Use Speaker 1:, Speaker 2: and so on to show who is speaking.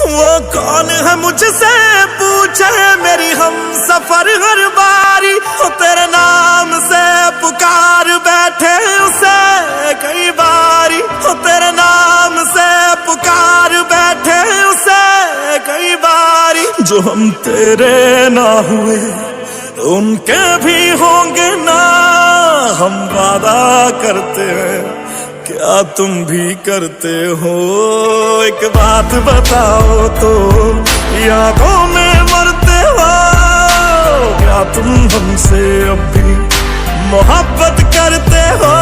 Speaker 1: वो कौन है मुझसे पूछे मेरी हम सफर हर बारी, वो तेरे नाम से पुकार बैठे उसे कई बारी, वो तेरे नाम से पुकार बैठे उसे कई बारी। जो हम तेरे ना हुए उनके भी होंगे ना, हम वादा करते हैं क्या तुम भी करते हो। एक बात बताओ तो यादों में मरते हो, क्या तुम हमसे अब भी मोहब्बत करते हो।